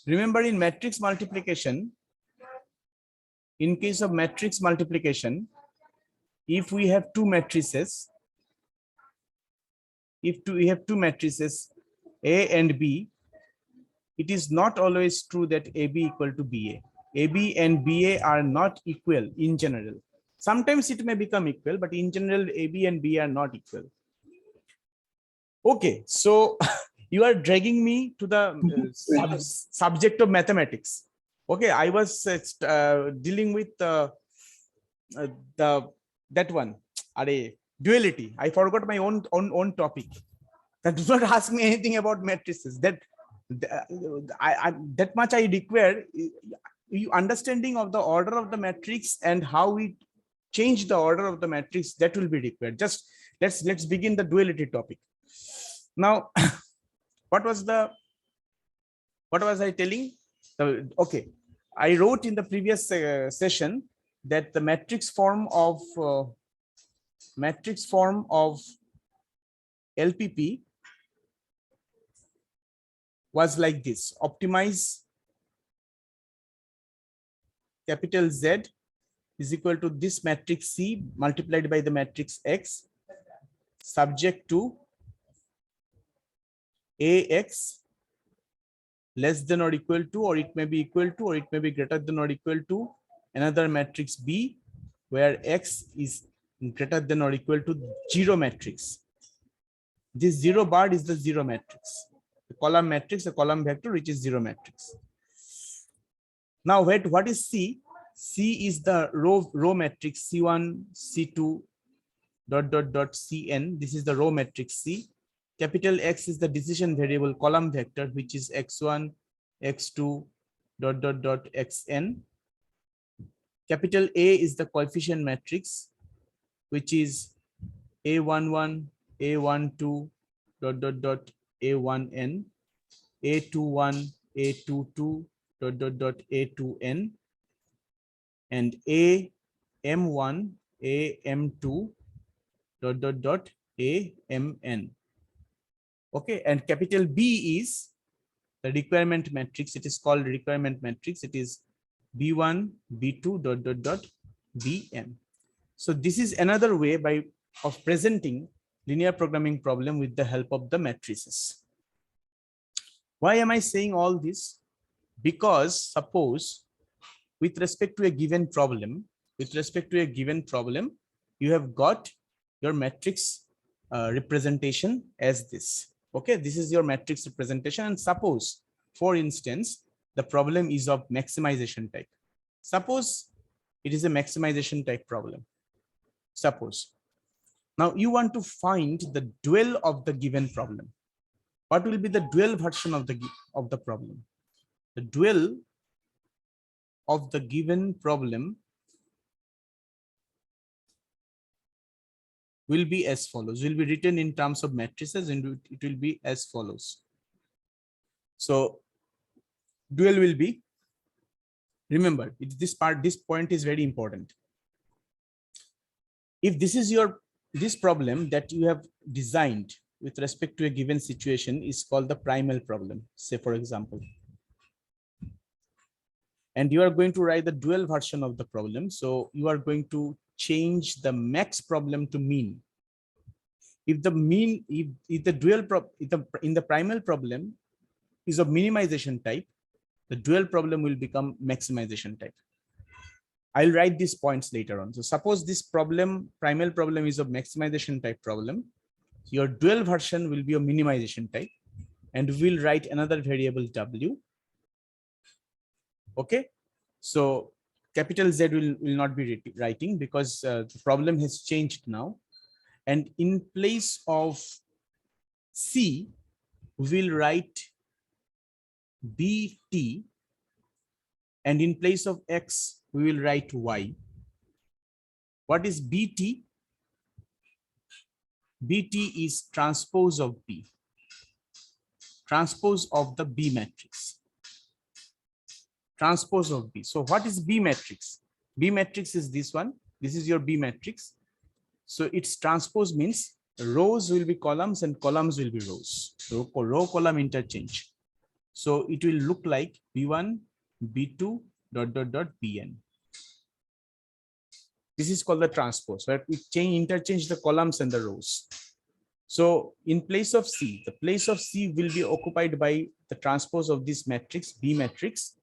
Remember, in matrix multiplication, in case of matrix multiplication, if we have two matrices, we have two matrices A and B, it is not always true that AB equal to BA. AB and BA are not equal in general. Sometimes it may become equal, but in general, AB and BA are not equal. Okay, so you are dragging me to the subject of mathematics. Okay, I was dealing with that one, duality. I forgot my own topic. That do not ask me anything about matrices. That much I require. You understanding of the order of the matrix and how we change the order of the matrix, that will be required. Just let's begin the duality topic. Now, what was I telling? Okay, I wrote in the previous session that the matrix form of LPP was like this: optimize capital Z is equal to this matrix C multiplied by the matrix X, subject to AX less than or equal to, or it may be equal to, or it may be greater than or equal to another matrix B, where X is greater than or equal to zero matrix. This 0 bar is the zero matrix. The column matrix, a column vector, which is zero matrix. Now, what is C? C is the row matrix C1, C2, ... Cn. This is the row matrix C. Capital X is the decision variable column vector, which is x1, x2, ... xn. Capital A is the coefficient matrix, which is A11, A12, ... A1n, A21, A22, ... A2n, and AM1, AM2, ... AMN. Okay, and capital B is the requirement matrix. It is called requirement matrix. It is B1, B2, ... Bm. So this is another way of presenting linear programming problem with the help of the matrices. Why am I saying all this? Because suppose with respect to a given problem, you have got your matrix representation as this. Okay, this is your matrix representation, and suppose, for instance, the problem is of maximization type. Suppose it is a maximization type problem. Suppose. Now you want to find the dual of the given problem. What will be the dual version of the problem? The dual of the given problem will be as follows, will be written in terms of matrices, and it will be as follows. So dual will be, remember, this point is very important. If this is this problem that you have designed with respect to a given situation is called the primal problem, say for example, and you are going to write the dual version of the problem. So you are going to change the max problem to mean. If the mean, if the dual in the primal problem is of minimization type, the dual problem will become maximization type. I'll write these points later on. So suppose this primal problem is of maximization type problem. Your dual version will be a minimization type, and we'll write another variable W. Okay, so capital Z will not be writing because the problem has changed now. And in place of C, we'll write BT, and in place of X, we will write Y. What is BT? BT is transpose of B, transpose of the B matrix, transpose of B. So what is B matrix? B matrix is this one. This is your B matrix. So its transpose means rows will be columns and columns will be rows. So row column interchange. So it will look like B1 B2 dot Bn. This is called the transpose, where we interchange the columns and the rows. So in place of C, the place of C will be occupied by the transpose of this matrix, B matrix,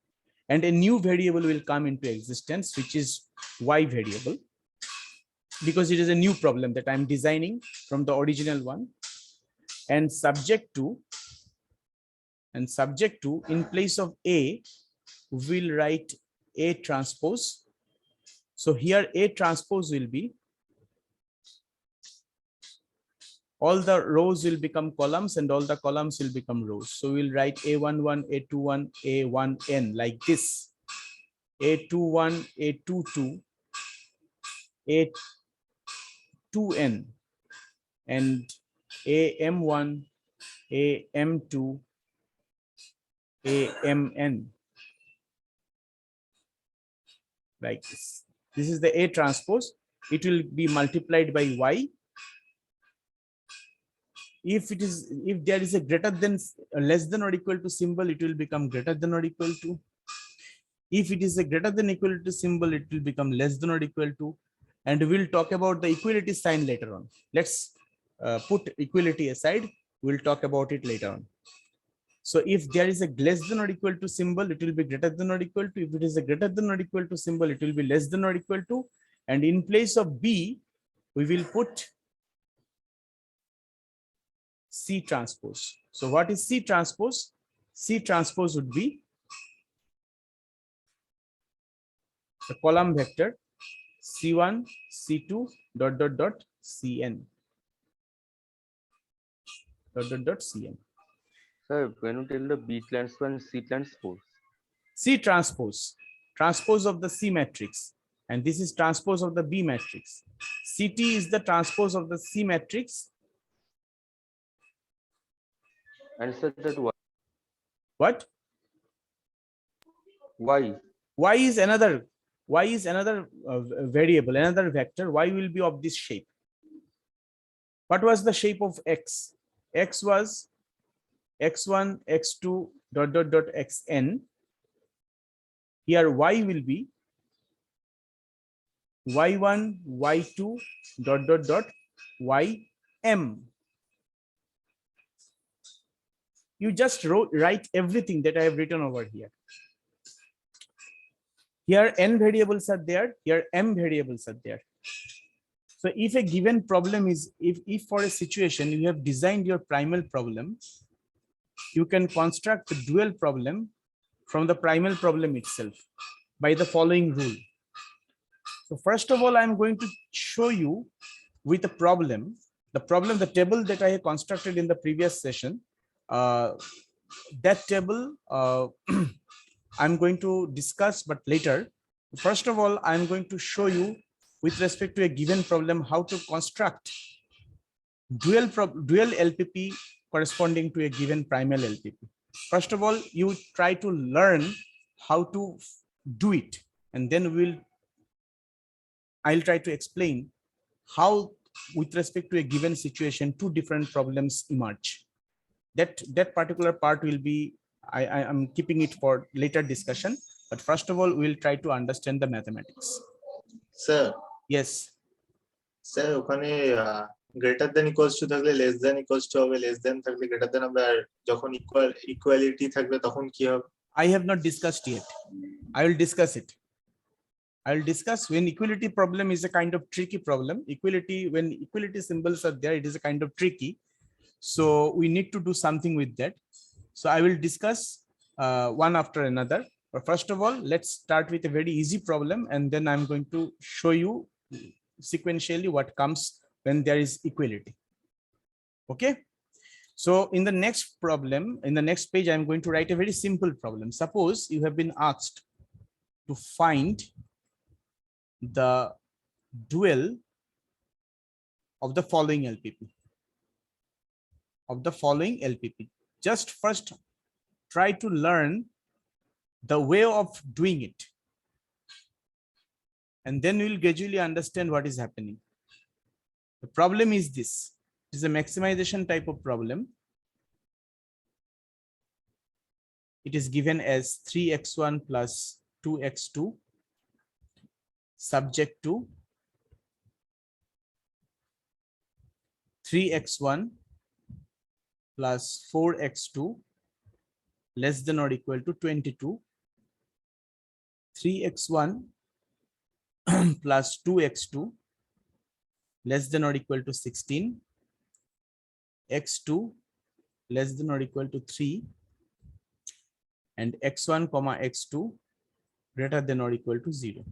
and a new variable will come into existence, which is Y variable, because it is a new problem that I'm designing from the original one. And subject to, in place of A, we'll write A transpose. So here A transpose will be, all the rows will become columns and all the columns will become rows. So we'll write A11, A21, A1n like this. A21, A22, A2n, and AM1, AM2, AMN, like this. This is the A transpose. It will be multiplied by Y. If there is a greater than, less than or equal to symbol, it will become greater than or equal to. If it is a greater than or equal to symbol, it will become less than or equal to. And we'll talk about the equality sign later on. Let's put equality aside. We'll talk about it later on. So if there is a less than or equal to symbol, it will be greater than or equal to. If it is a greater than or equal to symbol, it will be less than or equal to. And in place of B, we will put C transpose. So what is C transpose? C transpose would be the column vector C1, C2, dot Cn, dot Cn. Sir, when you tell the B transpose and C transpose? C transpose, transpose of the C matrix, and this is transpose of the B matrix. CT is the transpose of the C matrix. And sir, that What? Y? Y is another variable, another vector. Y will be of this shape. What was the shape of X? X was X1, X2, dot Xn. Here Y will be Y1, Y2, dot Ym. You just write everything that I have written over here. Here n variables are there, here m variables are there. So if a given problem is, if for a situation you have designed your primal problem, you can construct the dual problem from the primal problem itself by the following rule. So first of all, I'm going to show you with the problem, the table that I have constructed in the previous session. That table I'm going to discuss, but later. First of all, I'm going to show you with respect to a given problem how to construct dual LPP corresponding to a given primal LPP. First of all, you try to learn how to do it, and then I'll try to explain how, with respect to a given situation, two different problems emerge. That particular part will be, I am keeping it for later discussion. But first of all, we'll try to understand the mathematics. Sir. Yes. Sir, ওখানে greater than equals to থাকলে less than equals to হবে, less than থাকলে greater than হবে, আর যখন equality থাকবে তখন কি হবে? I have not discussed yet. I will discuss it. I will discuss when equality problem is a kind of tricky problem. When equality symbols are there, it is a kind of tricky. So we need to do something with that. So I will discuss one after another. But first of all, let's start with a very easy problem, and then I'm going to show you sequentially what comes when there is equality. Okay. So in the next problem, in the next page, I'm going to write a very simple problem. Suppose you have been asked to find the dual of the following LPP. Just first try to learn the way of doing it, and then we'll gradually understand what is happening. The problem is this. It is a maximization type of problem. it is given as 3x1 plus 2x2 subject to 3x1 plus 4x2 less than or equal to 22, 3x1 plus 2x2 less than or equal to 16, x2 less than or equal to 3, and x1 comma x2 greater than or equal to 0.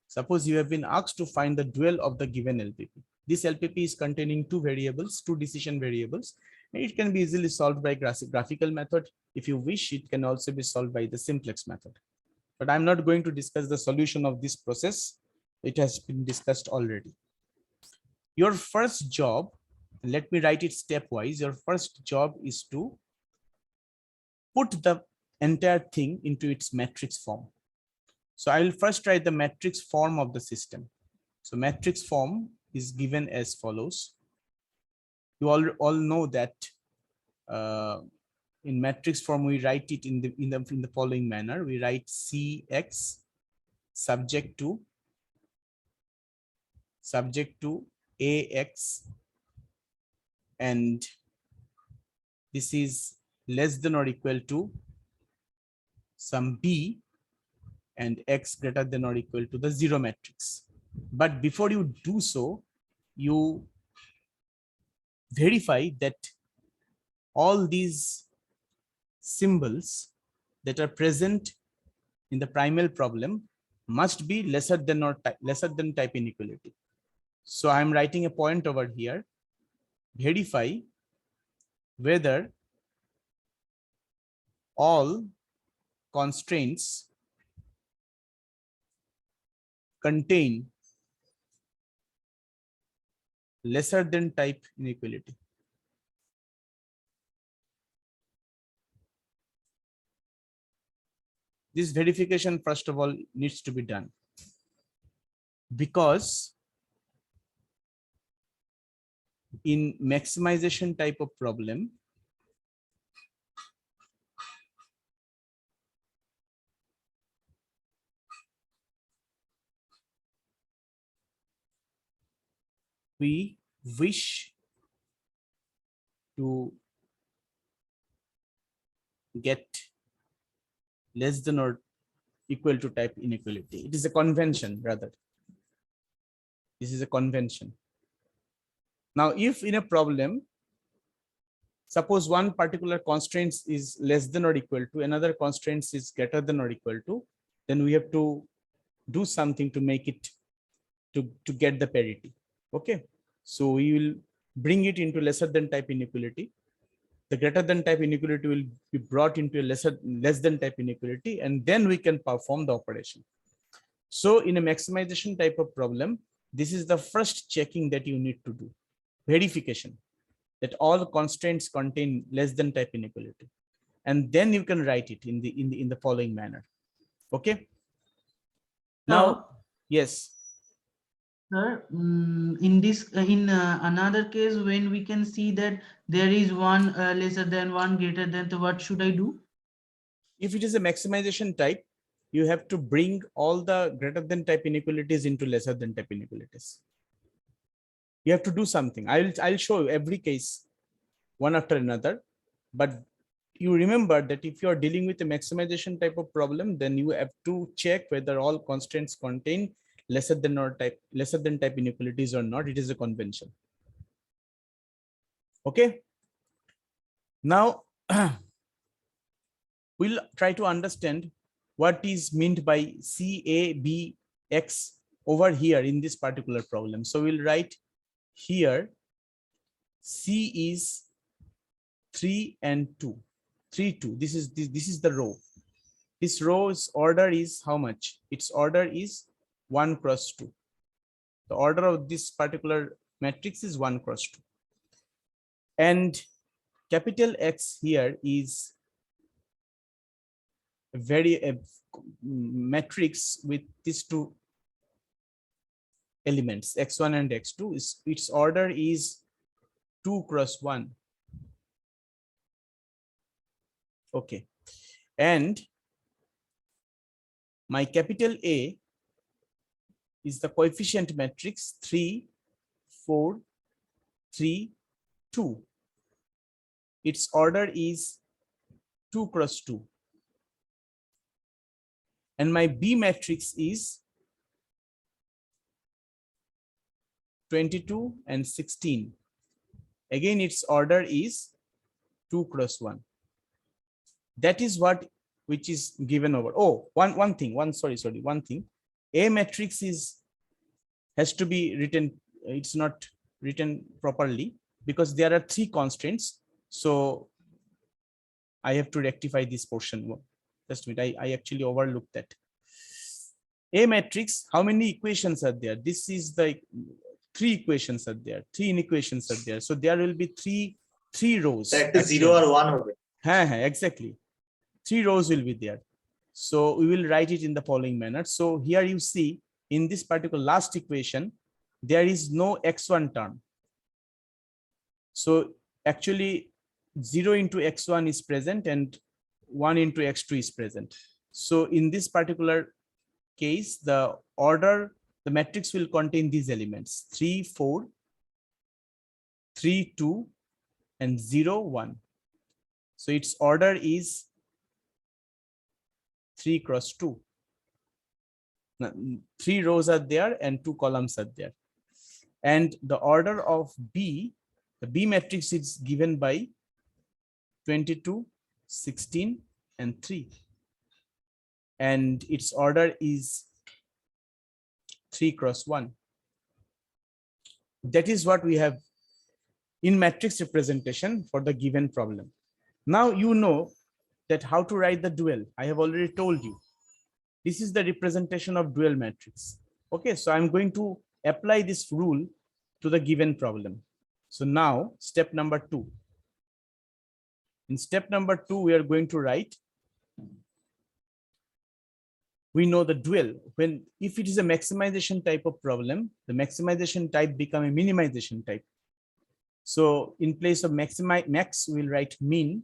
Suppose you have been asked to find the dual of the given LPP. This LPP is containing two variables, two decision variables, and it can be easily solved by graphical method. If you wish, it can also be solved by the simplex method. But I'm not going to discuss the solution of this process. It has been discussed already. Your first job, let me write it stepwise. Your first job is to put the entire thing into its matrix form. So I will first write the matrix form of the system. So matrix form is given as follows. You all know that in matrix form we write it in the following manner. We write Cx subject to Ax, and this is less than or equal to some B, and X greater than or equal to the 0 matrix. But before you do so, you verify that all these symbols that are present in the primal problem must be lesser than type inequality. So I'm writing a point over here. Verify whether all constraints contain lesser than type inequality. This verification, first of all, needs to be done because in maximization type of problem, we wish to get less than or equal to type inequality. It is a convention, rather. This is a convention. Now, if in a problem, suppose one particular constraint is less than or equal to, another constraint is greater than or equal to, then we have to do something to make it to get the parity. Okay, so we will bring it into lesser than type inequality. The greater than type inequality will be brought into a less than type inequality, and then we can perform the operation. So in a maximization type of problem, this is the first checking that you need to do. Verification that all constraints contain less than type inequality, and then you can write it in the following manner. Okay. Now, yes. Sir, in this another case, when we can see that there is one lesser than, one greater than, so what should I do? If it is a maximization type, you have to bring all the greater than type inequalities into lesser than type inequalities. You have to do something. I'll show you every case one after another, but you remember that if you are dealing with a maximization type of problem, then you have to check whether all constraints contain lesser than type inequalities or not. It is a convention. Okay. Now we'll try to understand what is meant by CABX over here in this particular problem. So we'll write here C is 3 and 2. 3, 2. This is the row. This row's order is how much? Its order is 1 cross 2. The order of this particular matrix is 1 cross 2. And capital X here is a matrix with these two elements, x1 and x2. Its order is 2 cross 1. Okay. And my capital A is the coefficient matrix 3, 4, 3, 2. Its order is 2 cross 2. And my B matrix is 22 and 16. Again, its order is 2 cross 1. That is what which is given over. Oh, one thing. A matrix has to be written. It's not written properly because there are 3 constraints. So I have to rectify this portion. Just a minute. I actually overlooked that. A matrix, how many equations are there? This is the 3 equations are there. 3 inequations are there. So there will be three rows. That is 0 or 1 হবে. Exactly. 3 rows will be there. So we will write it in the following manner. So here you see in this particular last equation, there is no x1 term. So actually 0 into x1 is present and 1 into x2 is present. So in this particular case, the matrix will contain these elements 3, 4, 3, 2, and 0, 1. So its order is 3 cross 2. Now, 3 rows are there and 2 columns are there. And the order of B, the B matrix is given by 22, 16, and 3. And its order is 3 cross 1. That is what we have in matrix representation for the given problem. Now you know that how to write the dual. I have already told you. This is the representation of dual matrix. Okay, so I'm going to apply this rule to the given problem. So now step number 2. In step number 2, we are going to write. We know the dual. If it is a maximization type of problem, the maximization type become a minimization type. So in place of max, we'll write mean.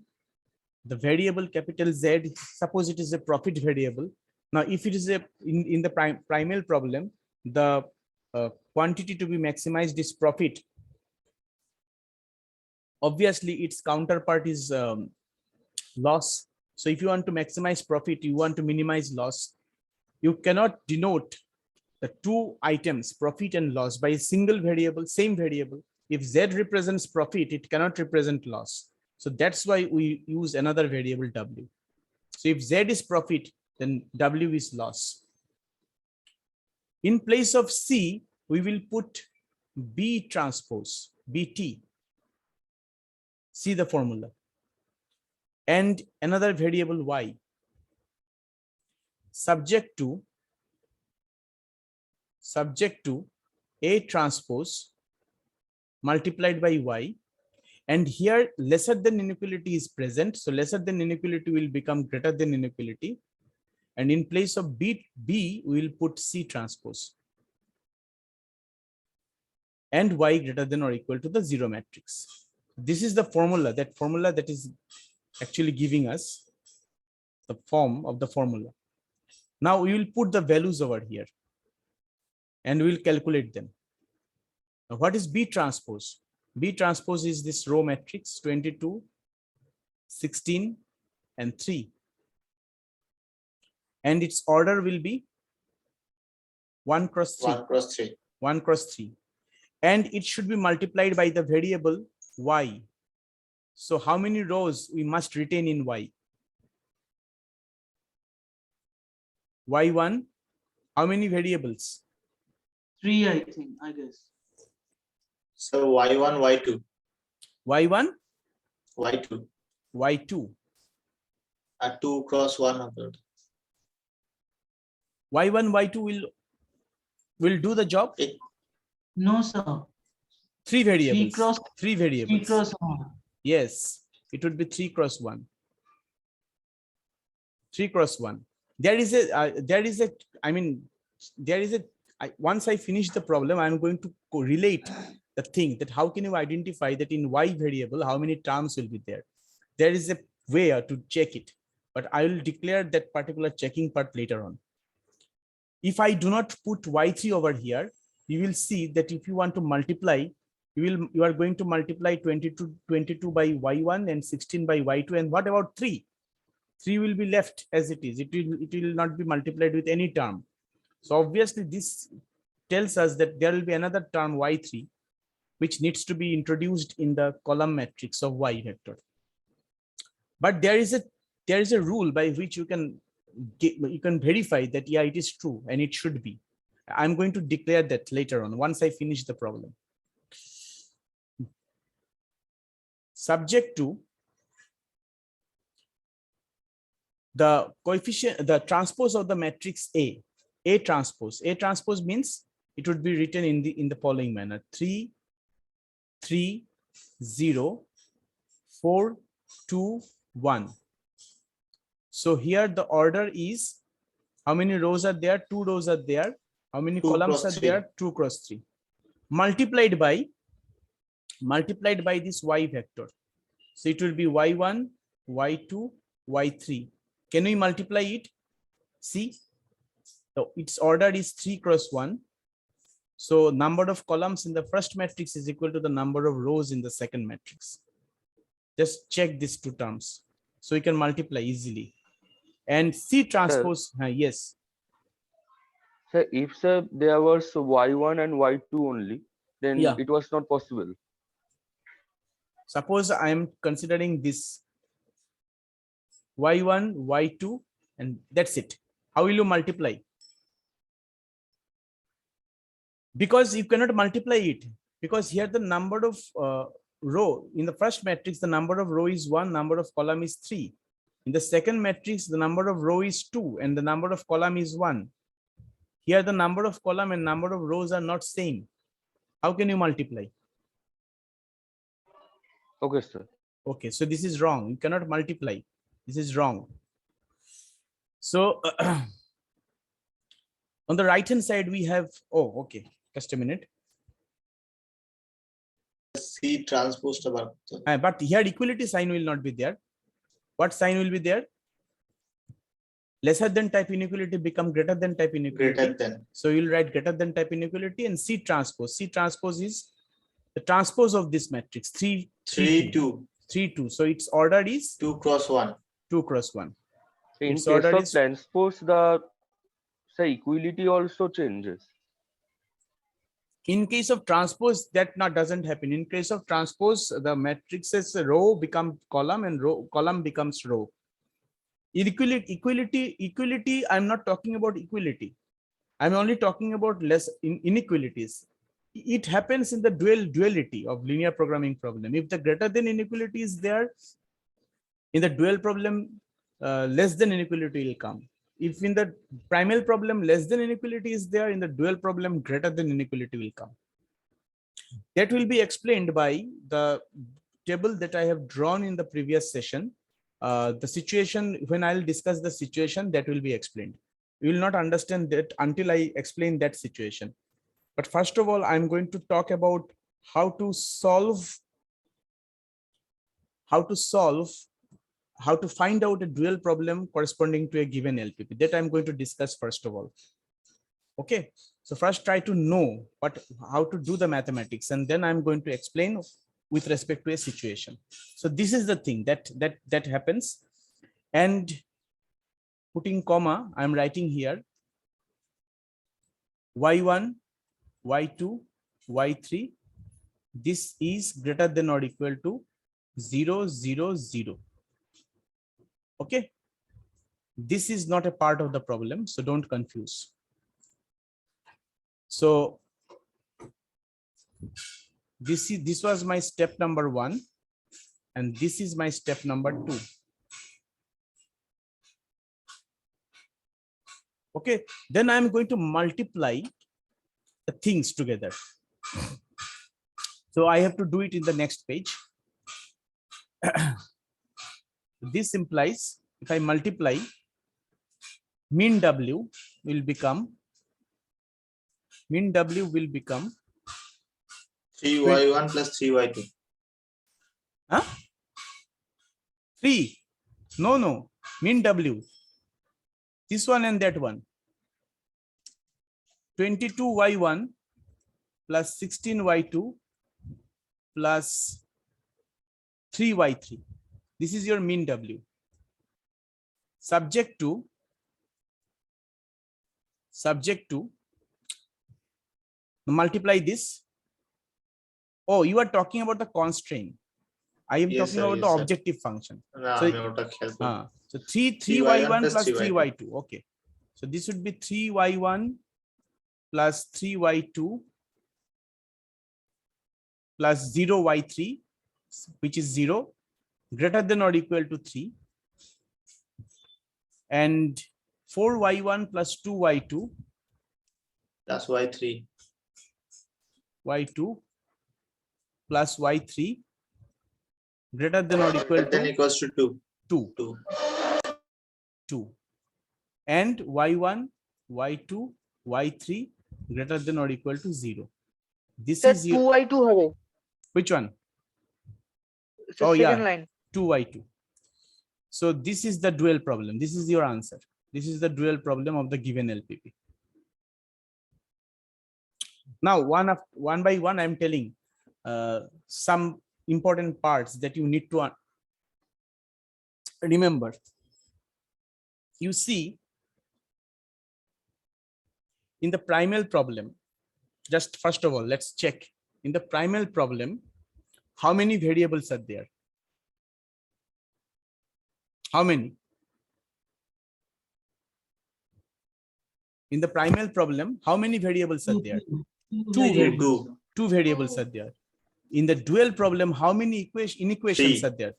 The variable capital Z, suppose it is a profit variable. Now, if it is in the primal problem, the quantity to be maximized is profit. Obviously, its counterpart is loss. So if you want to maximize profit, you want to minimize loss. You cannot denote the 2 items, profit and loss, by a single variable, same variable. If Z represents profit, it cannot represent loss. So that's why we use another variable W. So if Z is profit, then W is loss. In place of C, we will put B transpose, BT. See the formula. And another variable Y, subject to A transpose multiplied by Y. And here lesser than inequality is present. So lesser than inequality will become greater than inequality. And in place of B, we will put C transpose. And Y greater than or equal to the 0 matrix. This is the formula that is actually giving us the form of the formula. Now we will put the values over here and we will calculate them. Now what is B transpose? B transpose is this row matrix 22, 16, and 3. And its order will be 1 cross 3. 1 cross 3. 1 cross 3. And it should be multiplied by the variable Y. So how many rows we must retain in Y? Y1, how many variables? 3, I think, I guess. So Y1, Y2. Y1, Y2. Y2. 2 cross 1 হবে। Y1, Y2 will do the job? No, sir. 3 variables. 3 cross 1. Yes, it would be 3 cross 1. 3 cross 1. Once I finish the problem, I'm going to relate the thing that how can you identify that in Y variable, how many terms will be there. There is a way to check it. but I will declare that particular checking part later on. If I do not put y3 over here, you will see that if you want to multiply, you are going to multiply 22 by y1 and 16 by y2. And what about 3? 3 will be left as it is. It will not be multiplied with any term. So obviously this tells us that there will be another term y3, which needs to be introduced in the column matrix of y vector. But there is a rule by which you can verify that, yeah, it is true and it should be. I'm going to declare that later on once I finish the problem. Subject to the coefficient, the transpose of the matrix A transpose. A transpose means it would be written in the following manner: 3, 3, 0, 4, 2, 1. So here the order is, how many rows are there? 2 rows are there. How many columns are there? 2 cross 3. Multiplied by this y vector. So it will be y1, y2, y3. Can we multiply it? See, so its order is 3 cross 1. So number of columns in the first matrix is equal to the number of rows in the second matrix. Just check these two terms. So you can multiply easily. And C transpose, yes. So if there was y1 and y2 only, then Yeah. it was not possible. Suppose I am considering this y1, y2, and that's it. How will you multiply? Because you cannot multiply it, because here the number of row in the first matrix, the number of row is 1, number of column is 3. In the second matrix, the number of row is 2 and the number of column is 1. Here the number of column and number of rows are not same. How can you multiply? Okay, sir. Okay, so this is wrong. You cannot multiply. This is wrong. So on the right hand side we have, oh, okay, just a minute. C transpose But here equality sign will not be there. What sign will be there? Lesser than type inequality become greater than type inequality. greater than. So you'll write greater than type inequality, and C transpose. C transpose is the transpose of this matrix 3, 3, 2. 3, 2. So its order is 2 cross 1. 2 cross 1. In Its case order of is, transpose, the equality also changes. in case of transpose, that doesn't happen. In case of transpose, the matrix's row become column and column becomes row. Equality, I'm not talking about equality. I'm only talking about inequalities. It happens in the duality of linear programming problem. If the greater than inequality is there, in the dual problem, less than inequality will come. If in the primal problem, less than inequality is there, in the dual problem, greater than inequality will come. That will be explained by the table that I have drawn in the previous session. The situation, when I'll discuss the situation, that will be explained. You will not understand that until I explain that situation. But first of all, I'm going to talk about how to find out a dual problem corresponding to a given LPP. That I'm going to discuss first of all. Okay, so first try to know how to do the mathematics, and then I'm going to explain with respect to a situation. So this is the thing that happens, and putting comma, I'm writing here y1, y2, y3. This is greater than or equal to 0, 0, 0. Okay, this is not a part of the problem, so don't confuse. So this was my step number 1, and this is my step number 2. Okay, then I'm going to multiply the things together. So I have to do it in the next page. This implies if I multiply, mean W will become 3y1 plus 3y2. Huh? 3. No. Mean W. This one and that one. 22y1 plus 16y2 plus 3y3. This is your mean W. Subject to multiply this. Oh, you are talking about the constraint. I am Yes, talking sir, about yes, the sir. objective function. না, So, আমি ওটা খেয়াল করি। so 3y1 plus 3y2. 3y2. Okay. So this would be 3y1 plus 3y2 plus 0y3, which is 0, greater than or equal to 3. And 4y1 plus 2y2 Plus y3. y2 plus y3 greater than or equal Then to equals to 2. 2. 2. And y1, y2, y3 greater than or equal to 0. This Sir, is your 2y2 হবে। which one? Sir, Oh, second yeah. line। 2y2. So this is the dual problem. This is your answer. This is the dual problem of the given LPP. Now, one by one, I'm telling some important parts that you need to remember. You see, in the primal problem, just first of all, let's check. In the primal problem, how many variables are there? How many? In the primal problem, how many variables are there? Two variables are there. In the dual problem, how many inequations 3. are there?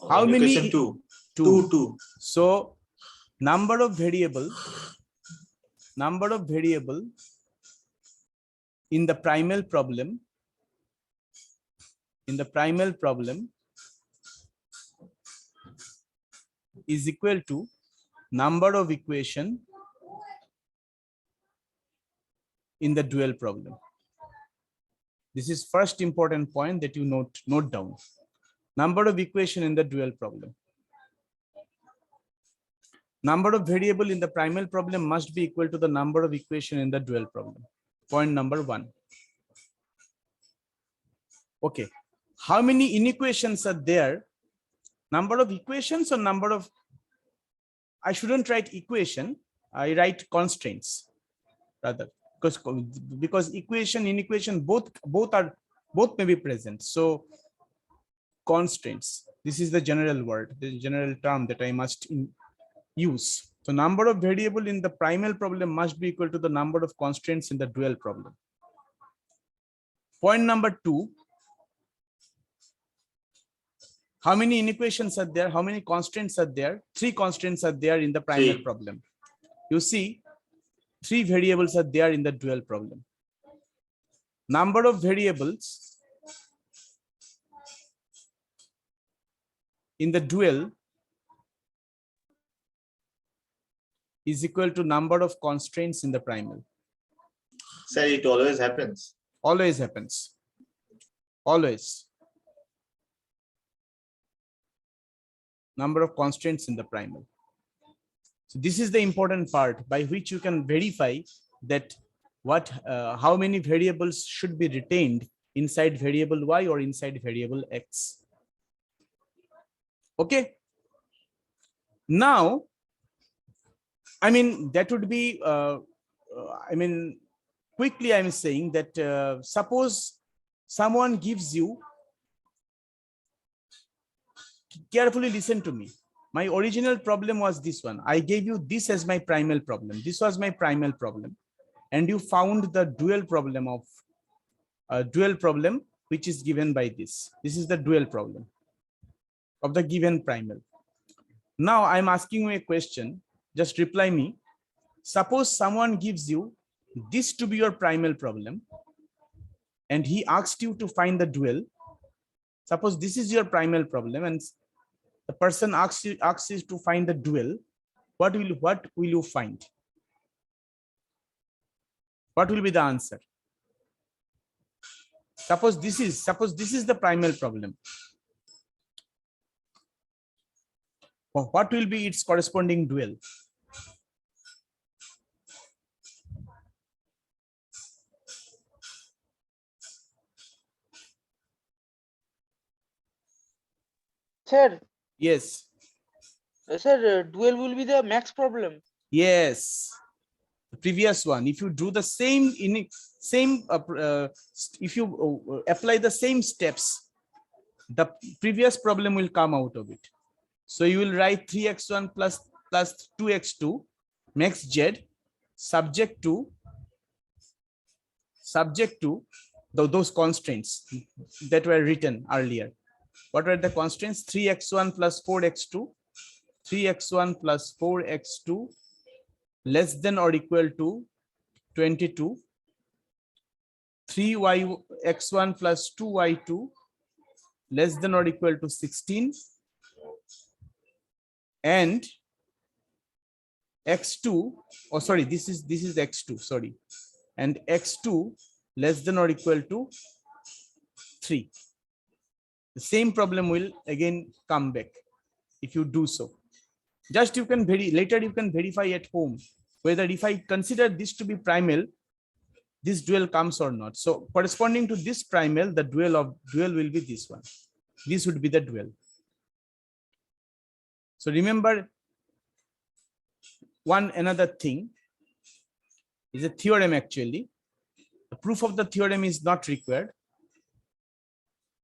How Equation many? 2. 2. 2. So number of variable in the primal problem is equal to number of equation in the dual problem. This is first important point that you note down. Number of equation in the dual problem. Number of variable in the primal problem must be equal to the number of equation in the dual problem. Point number 1. Okay. How many inequations are there? Number of equations or number of, I shouldn't write equation, I write constraints rather, because equation, inequation, both may be present. So constraints, this is the general word, the general term that I must use. So number of variable in the primal problem must be equal to the number of constraints in the dual problem. Point number 2, how many inequations are there? How many constraints are there? 3 constraints are there in the primal problem. You see, 3 variables are there in the dual problem. Number of variables in the dual is equal to number of constraints in the primal. Sir, it always happens. Always happens. Always. Number of constraints in the primal. So this is the important part by which you can verify that how many variables should be retained inside variable y or inside variable x. Okay. Now, I mean, that would be, quickly I'm saying that suppose someone gives you, carefully listen to me. My original problem was this one. I gave you this as my primal problem. This was my primal problem. And you found the dual problem which is given by this. This is the dual problem of the given primal. Now I'm asking you a question. Just reply me. Suppose someone gives you this to be your primal problem and he asked you to find the dual. Suppose this is your primal problem and the person asks you to find the dual. What will you find? What will be the answer? Suppose this is the primal problem. What will be its corresponding dual? Sir, Yes. dual will be the max problem. Yes. The previous one. If you do the same if you apply the same steps, the previous problem will come out of it. So you will write 3x1 plus 2x2 max z subject to those constraints that were written earlier. What were the constraints? 3x1 plus 4x2, 3x1 plus 4x2 less than or equal to 22, 3x1 plus 2y2 less than or equal to 16, and x2, oh sorry, this is x2, sorry, and x2 less than or equal to 3. The same problem will again come back if you do so. Just you can later you can verify at home whether if I consider this to be primal, this dual comes or not. So corresponding to this primal, the dual will be this one. This would be the dual. So remember another thing is a theorem actually. The proof of the theorem is not required.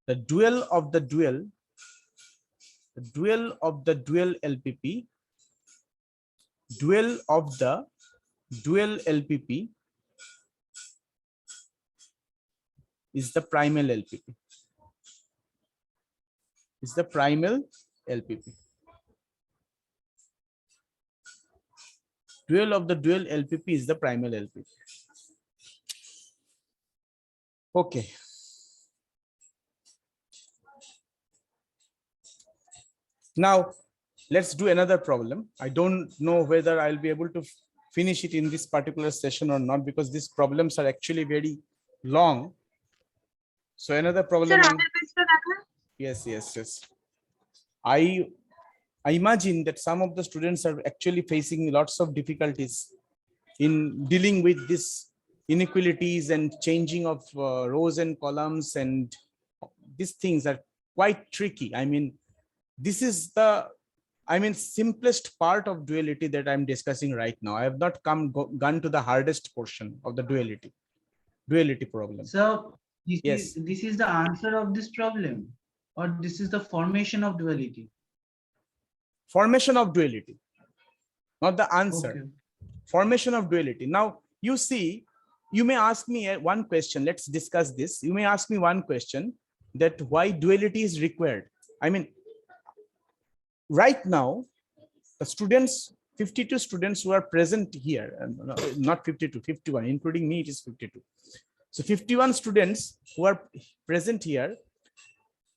The dual of the dual LPP, dual of the dual LPP is the primal LPP. Is the primal LPP. Dual of the dual LPP is the primal LPP. Okay. Now, let's do another problem. I don't know whether I'll be able to finish it in this particular session or not, because these problems are actually very long. So another problem. Yes. I imagine that some of the students are actually facing lots of difficulties in dealing with this inequalities and changing of rows and columns, and these things are quite tricky. I mean, this is the simplest part of duality that I'm discussing right now. I have not gone to the hardest portion of the duality problem. So Yes. this is the answer of this problem, or this is the formation of duality? Formation of duality, not the answer. Okay. Formation of duality. Now, you see, you may ask me one question. Let's discuss this. You may ask me one question, that why duality is required. I mean, right now, the students, 52 students who are present here, not 52, 51, including me, it is 52. So 51 students who are present here,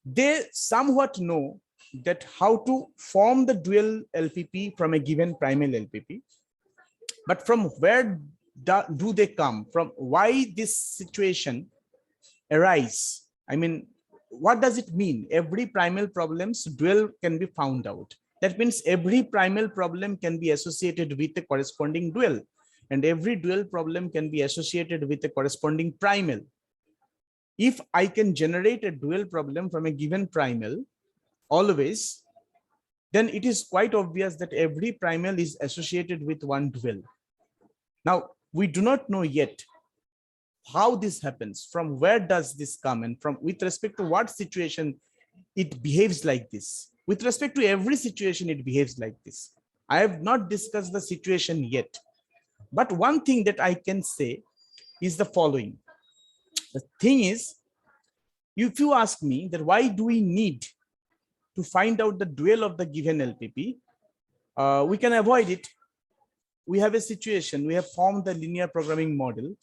they somewhat know that how to form the dual LPP from a given primal LPP. But from where do they come from? Why this situation arise? I mean, what does it mean? Every primal problem's dual can be found out. That means every primal problem can be associated with a corresponding dual, and every dual problem can be associated with a corresponding primal. If I can generate a dual problem from a given primal always, then it is quite obvious that every primal is associated with one dual. Now, we do not know yet how this happens, from where does this come, and from with respect to what situation it behaves like this. With respect to every situation, it behaves like this. I have not discussed the situation yet, but one thing that I can say is the following. The thing is, if you ask me that why do we need to find out the dual of the given LPP, we can avoid it. We have a situation, we have formed the linear programming model.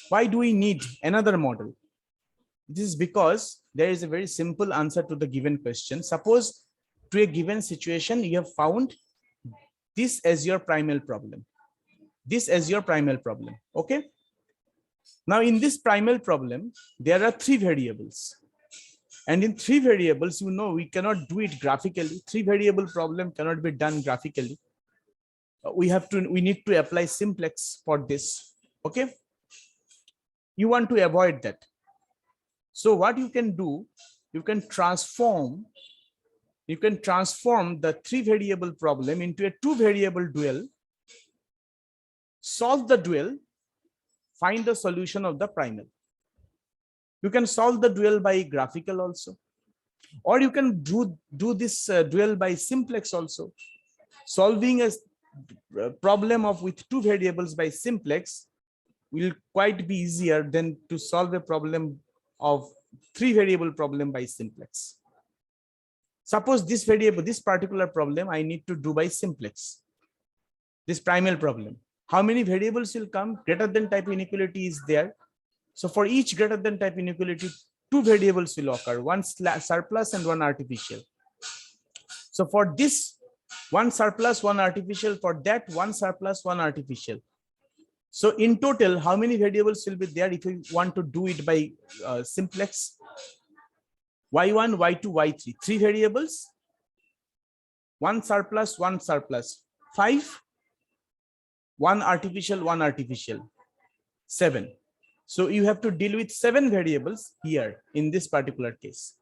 Why do we need another model? This is because there is a very simple answer to the given question. Suppose to a given situation, you have found this as your primal problem. This as your primal problem, okay? Now in this primal problem, there are three variables. And in 3 variables, we cannot do it graphically. 3 variable problem cannot be done graphically. We need to apply simplex for this. Okay. You want to avoid that. So what you can do, you can transform the 3 variable problem into a 2 variable dual, solve the dual, find the solution of the primal. You can solve the dual by graphical also, or you can do this dual by simplex also. Solving a problem with 2 variables by simplex will quite be easier than to solve a problem of 3 variable problem by simplex. Suppose this particular problem I need to do by simplex, this primal problem. How many variables will come? Greater than type inequality is there. So for each greater than type inequality, 2 variables will occur, one surplus and one artificial. So for this, one surplus, one artificial, for that one surplus, one artificial. So in total, how many variables will be there if you want to do it by simplex? Y1, Y2, Y3, 3 variables, one surplus, 5, one artificial, 7. So you have to deal with 7 variables here in this particular case.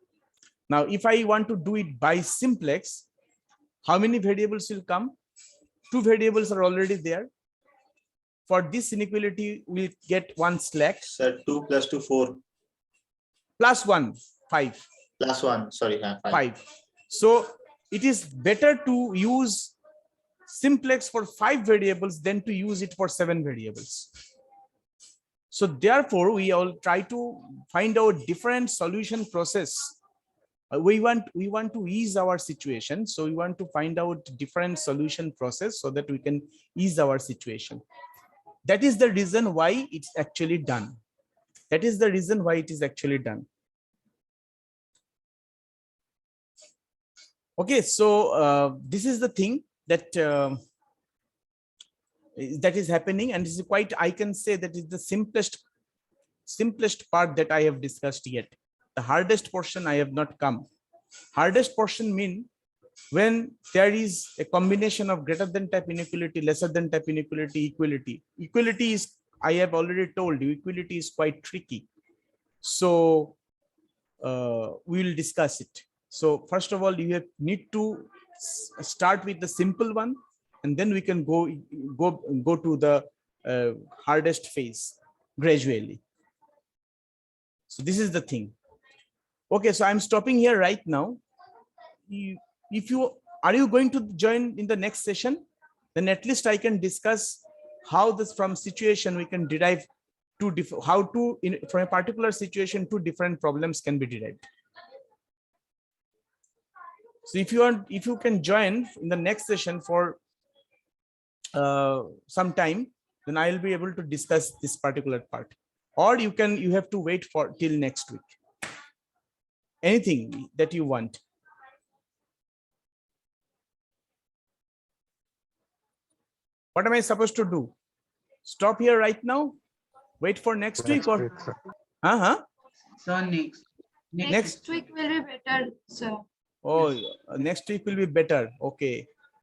Now, if I want to do it by simplex, how many variables will come? 2 variables are already there. For this inequality, we'll get one slack. Sir, 2 plus 2, 4. Plus 1, 5. Plus 1, sorry, 5. So it is better to use simplex for 5 variables than to use it for 7 variables. So therefore, we all try to find out different solution process. We want to ease our situation. So we want to find out different solution process so that we can ease our situation. That is the reason why it's actually done. That is the reason why it is actually done. Okay, so this is the thing that that is happening, and this is quite, I can say that is the simplest part that I have discussed yet. The hardest portion I have not come. Hardest portion mean when there is a combination of greater than type inequality, lesser than type inequality, equality. Equality is, I have already told you, equality is quite tricky. So we will discuss it. So first of all, you need to start with the simple one, and then we can go to the hardest phase gradually. So this is the thing. Okay, so I'm stopping here right now. If you are you going to join in the next session, then at least I can discuss how this from situation we can derive two different, how to from a particular situation 2 different problems can be derived. So if you can join in the next session for some time, then I will be able to discuss this particular part. Or you have to wait for till next week. Anything that you want. What am I supposed to do? Stop here right now? Wait for next week or? So Next week will be better, sir. Oh, next week will be better. Okay.